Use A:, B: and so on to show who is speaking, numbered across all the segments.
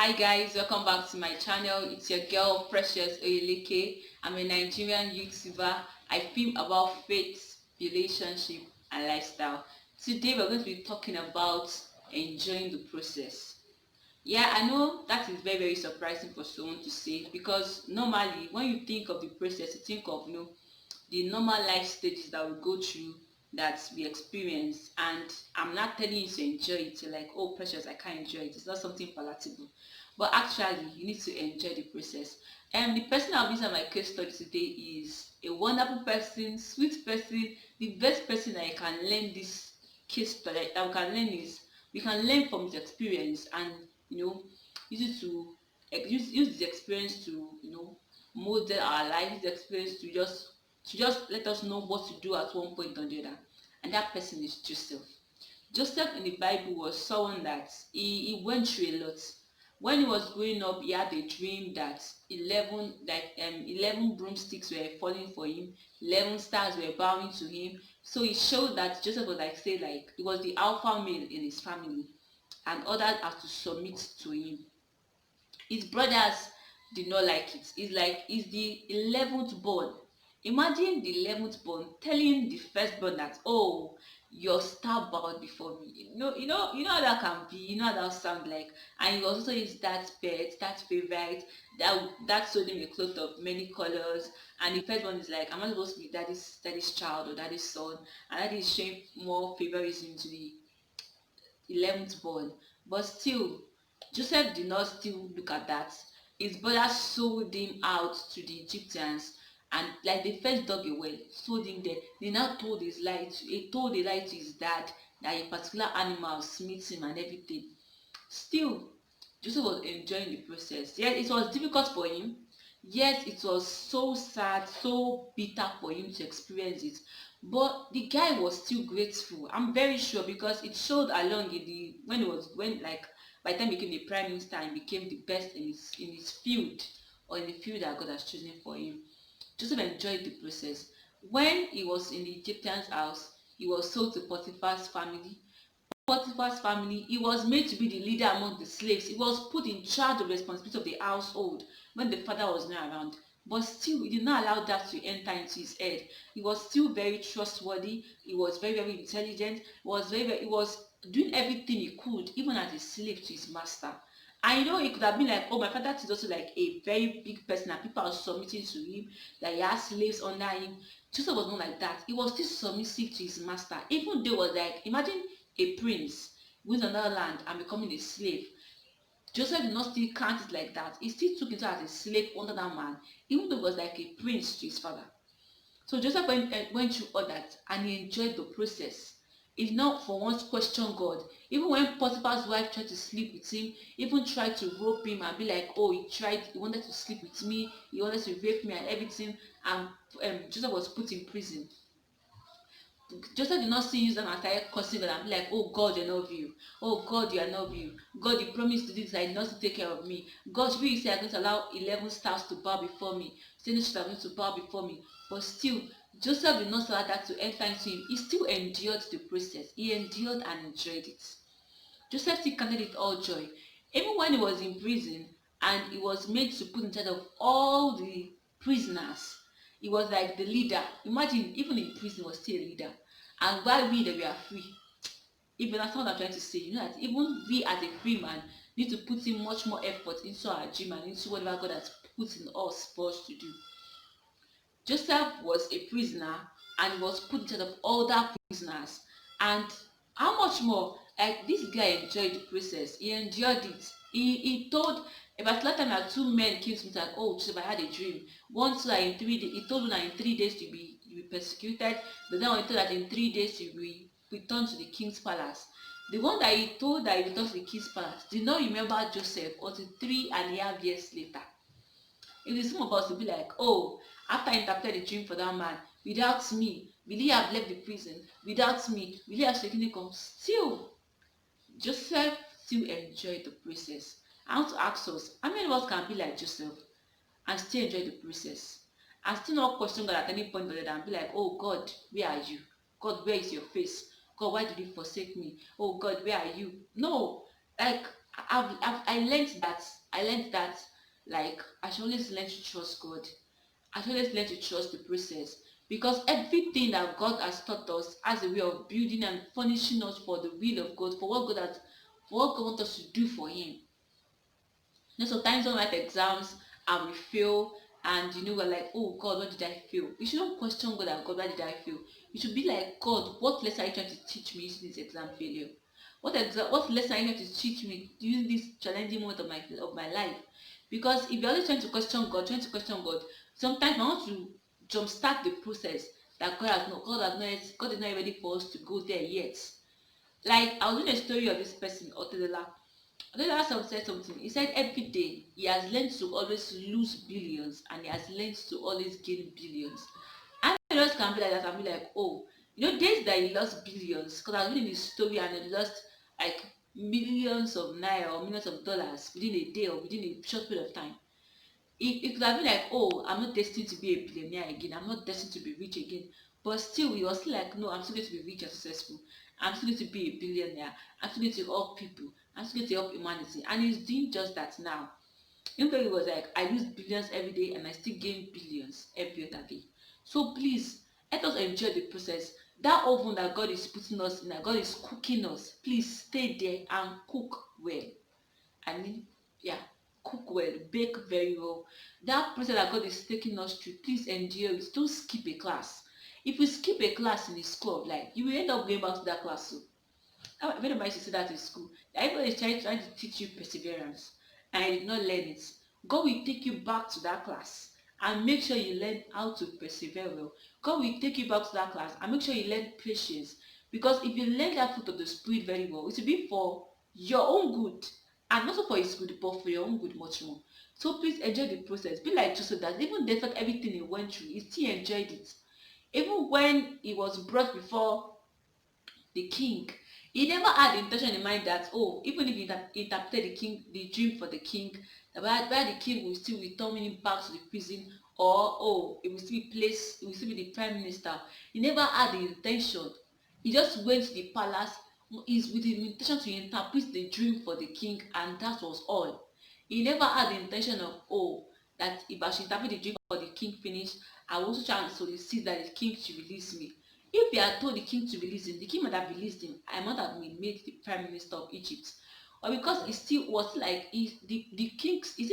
A: Hi guys, welcome back to my channel. It's your girl Precious Oyeleke. I'm a Nigerian YouTuber. I film about faith, relationship and lifestyle. Today we're going to be talking about enjoying the process. Yeah, I know that is very surprising for someone to say, because normally when you think of the process, you think of the normal life stages that we go through, that we experience, and I'm not telling you to enjoy it. You're like, oh Precious, I can't enjoy it, it's not something palatable. But actually you need to enjoy the process. And the person I'll be using my case study today is a wonderful person, sweet person, the best person that I can learn this case study that we can learn is we can learn from his experience, and use it to use the experience to model our life, use the experience to just let us know what to do at one point or the other. And that person is Joseph. Joseph in the Bible was someone that he went through a lot. When he was growing up, he had a dream that 11 broomsticks were falling for him, 11 stars were bowing to him. So it showed that Joseph was like he was the alpha male in his family, and others have to submit to him. His brothers did not like it. It's like he's the 11th born. Imagine the 11th born telling the firstborn that, oh, your star bowed before me. You know how that can be. You know how that sound like. And he also is that pet, that favorite, that sold him a cloth of many colors. And the firstborn is like, I'm not supposed to be daddy's child or daddy's son. And that is showing more favoritism to the 11th born. But still, Joseph did not still look at that. His brothers sold him out to the Egyptians, and like they first dug a well, sold him there. They now told he told a lie to his dad that a particular animal smit him and everything. Still, Joseph was enjoying the process. Yes, it was difficult for him. Yes, it was so sad, so bitter for him to experience it. But the guy was still grateful. I'm very sure, because it showed along in the when like by the time he became the prime minister and became the best in his field, or in the field that God has chosen for him. Joseph enjoyed the process. When he was in the Egyptian's house, he was sold to Potiphar's family. Potiphar's family, he was made to be the leader among the slaves. He was put in charge of the responsibility of the household when the father was not around. But still, he did not allow that to enter into his head. He was still very trustworthy. He was very intelligent. He was doing everything he could, even as a slave to his master. I know it could have been like, oh, my father is also like a very big person and people are submitting to him, that he has slaves under him. Joseph was not like that. He was still submissive to his master. Even though it was like, imagine a prince going to another land and becoming a slave. Joseph did not still count it like that. He still took it as a slave under that man, even though he was like a prince to his father. So Joseph went through all that, and he enjoyed the process. He did not for once question God. Even when Potiphar's wife tried to sleep with him, even tried to rope him and be like, oh, he wanted to sleep with me, he wanted to rape me and everything, and Joseph was put in prison. Joseph did not still use them and started cursing God and be like, oh God, you're not real. Oh God, you are not real. God, you promised to do this, I did not take care of me. God, you say I'm going to allow 11 stars to bow before me. Saying are going to bow before me. But still, Joseph did not allow that to enter into him. He still endured the process. He endured and enjoyed it. Joseph still counted it all joy. Even when he was in prison and he was made to put in charge of all the prisoners, he was like the leader. Imagine, even in prison, he was still a leader. And while we that we are free, even that's what I'm trying to say, that even we as a free man need to put in much more effort into our dream and into whatever God has put in us for us to do. Joseph was a prisoner and he was put in charge of other prisoners. And how much more? Like, this guy enjoyed the process. He endured it. He told about last time that two men came to me and, oh Joseph, I had a dream. One told that in 3 days, he told him that in 3 days you'll be persecuted. The other one told that in 3 days you will return to the king's palace. The one that he told that he returned to the king's palace did not remember Joseph until 3.5 years later. It is some of us to be like, oh, after I interpreted the dream for that man, without me, will he have left the prison? Without me, will he have taken the come? Still, Joseph still enjoyed the process. I want to ask us, how many of us can be like Joseph and still enjoy the process? And still not question God at any point or other and be like, oh God, where are you? God, where is your face? God, why did you forsake me? Oh God, where are you? No, like, I learned that. I learned that, like, I should always learn to trust God. I should always learn to trust the process, because everything that God has taught us as a way of building and furnishing us for the will of God, for what God wants us to do for Him. Sometimes we write exams and we fail, and we're like, oh God, what did I fail? We shouldn't question God and God, why did I fail? We should be like, God, what lesson are you trying to teach me using this exam failure? What lesson are you trying to teach me using this challenging moment of my life? Because if you're always trying to question God, sometimes I want to jumpstart the process that God is not ready for us to go there yet. Like, I was reading a story of this person, Otedola. Otedola said something. He said every day he has learned to always lose billions, and he has learned to always gain billions. And I just can be like that and be like, oh, days that he lost billions, because I was reading his story and he lost like millions of naira or millions of dollars within a day or within a short period of time. It could have been like, oh, I'm not destined to be a billionaire again, I'm not destined to be rich again. But still, he was still like, no, I'm still going to be rich and successful. I'm still going to be a billionaire. I'm still going to help people. I'm still going to help humanity. And he's doing just that now. Even though he was like, I lose billions every day and I still gain billions every other day. So please, let us enjoy the process. That oven that God is putting us in, that God is cooking us, please stay there and cook well. I mean, yeah, cook well, bake very well. That process that God is taking us through, please endure it. Don't skip a class. If you skip a class in the school of life, you will end up going back to that class. So, I very much to say that in school. Everybody is trying to teach you perseverance, and you did not learn it. God will take you back to that class and make sure you learn how to persevere well. God will take you back to that class and make sure you learn patience. Because if you learn that fruit of the spirit very well, it will be for your own good, and also for his good, but for your own good much more. So please enjoy the process. Be like Joseph, that even despite everything he went through, he still enjoyed it. Even when he was brought before the king, he never had the intention in mind that, oh, even if he interpreted the dream for the king, that where the king will still return him back to the prison, or oh, it will still be the prime minister. He never had the intention. He just went to the palace is with the intention to interpret the dream for the king, and that was all. He never had the intention of, oh, that if I should interpret the dream for the king finish, I will also try and solicit that the king should release me. If they had told the king to release him, the king might have released him. I might have been made the prime minister of Egypt. Or because it still was like he still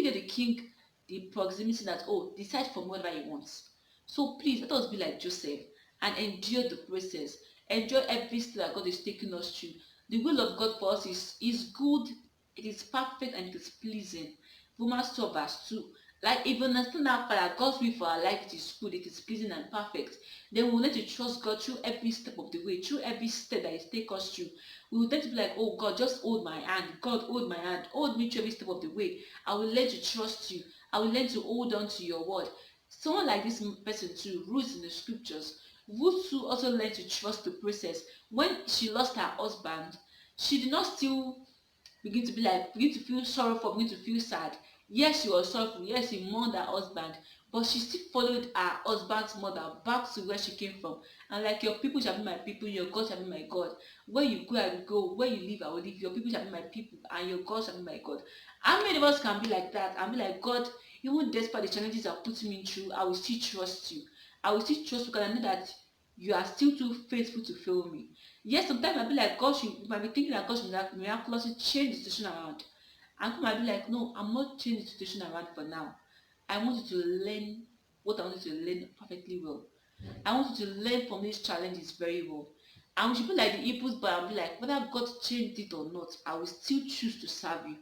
A: get the king the proximity that, oh, decide from whatever he wants. So please let us be like Joseph and endure the process. Enjoy every step that God is taking us through. The will of God for us is good, it is perfect, and it is pleasing. Romans 12 verse 2. Like, if you understand that part, that God's will for our life, it is good, it is pleasing and perfect, then we will need to trust God through every step of the way, through every step that He takes us through. We will tend to be like, oh God, just hold my hand. God, hold my hand. Hold me through every step of the way. I will learn to trust you. I will learn to hold on to your word. Someone like this person too, Ruth in the scriptures. Ruth too also learned to trust the process. When she lost her husband, she did not still begin to feel sorrowful, begin to feel sad. Yes, she was sorrowful. Yes, she mourned her husband, but she still followed her husband's mother back to where she came from. And like, your people shall be my people, your God shall be my God. Where you go, I will go. Where you live, I will live. Your people shall be my people, and your God shall be my God. How many of us can be like that and be like, God, even despite the challenges you're putting me through, I will still trust you. I will still trust you because I know that you are still too faithful to fail me. Yes, sometimes I'll be like, God should, you might be thinking that God should miraculously change the situation around. And come might be like, no, I'm not changing the situation around for now. I want you to learn what I want you to learn perfectly well. I want you to learn from these challenges very well. And we should be like the Hebrews, but I'll be like, whether God changed it or not, I will still choose to serve you.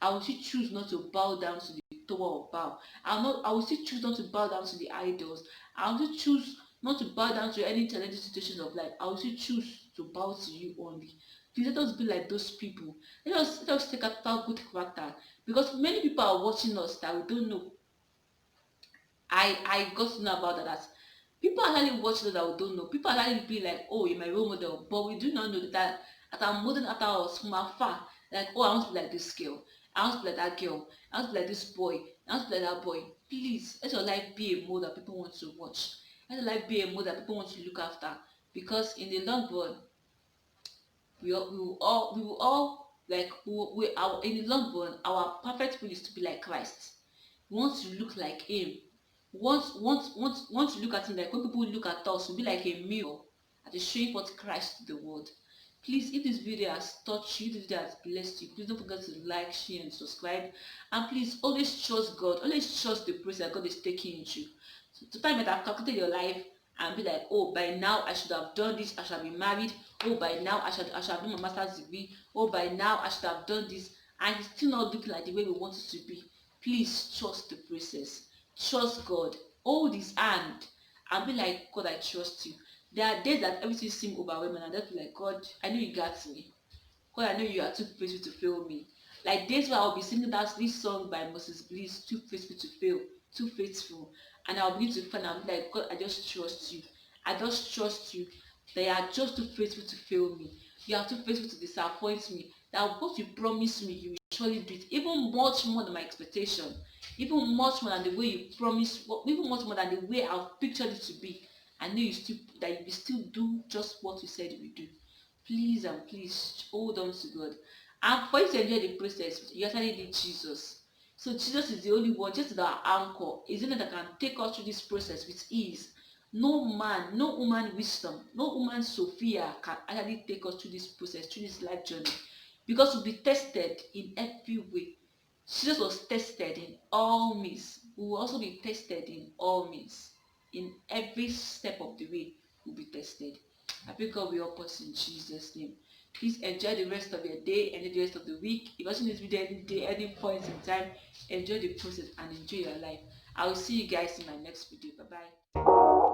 A: I will still choose not to bow down to the tower of Baal. I will still choose not to bow down to the idols. I will still choose not to bow down to any challenging situations of life. I will still choose to bow to you only. Please let us be like those people. Let us take after good character. Because many people are watching us that we don't know. I got to know about that. People are actually watching us that we don't know. People are actually be like, oh, you're my role model. But we do not know that I'm modeling after us from afar. Like, oh, I want to be like this girl. I want to be like that girl. I want to be like this boy. I want to be like that boy. Please, let your life be a model that people want to watch. Let your life be a model that people want to look after. Because in the long run, we will all like in the long run, our perfect will is to be like Christ. We want to look like him. Want to look at him, like when people look at us, we'll be like a mirror that is showing forth Christ to the world. Please, if this video has touched you, if this video has blessed you, please don't forget to like, share, and subscribe. And please always trust God. Always trust the process that God is taking you through. So to time that I've calculated your life and be like, oh, by now I should have done this, I should have been married. Oh, by now I should have done my master's degree. Oh, by now I should have done this, and it's still not looking like the way we want it to be. Please trust the process. Trust God. Hold his hand and be like, God, I trust you. There are days that everything seems overwhelming and I just be like, God, I know you got me. God, I know you are too faithful to fail me. Like days where I'll be singing this song by Moses Bliss, Too Faithful to Fail, Too Faithful. And I'll begin to find out like, God, I just trust you. I just trust you. That you are just too faithful to fail me. You are too faithful to disappoint me. That what you promised me, you will surely do it. Even much more than my expectation. Even much more than the way you promised, even much more than the way I've pictured it to be. I know that you will still do just what you said you will do. Please and please hold on to God. And for you to enjoy the process, you actually need Jesus. So Jesus is the only one, just our anchor. Is it that can take us through this process with ease? No man, no woman wisdom, no woman Sophia can actually take us through this process, through this life journey. Because we'll be tested in every way. Jesus was tested in all means. We will also be tested in all means. In every step of the way, we'll be tested. I pray God will help us in Jesus' name. Please enjoy the rest of your day, enjoy the rest of the week. If you're watching this video any day, any point in time, enjoy the process and enjoy your life. I will see you guys in my next video. Bye bye.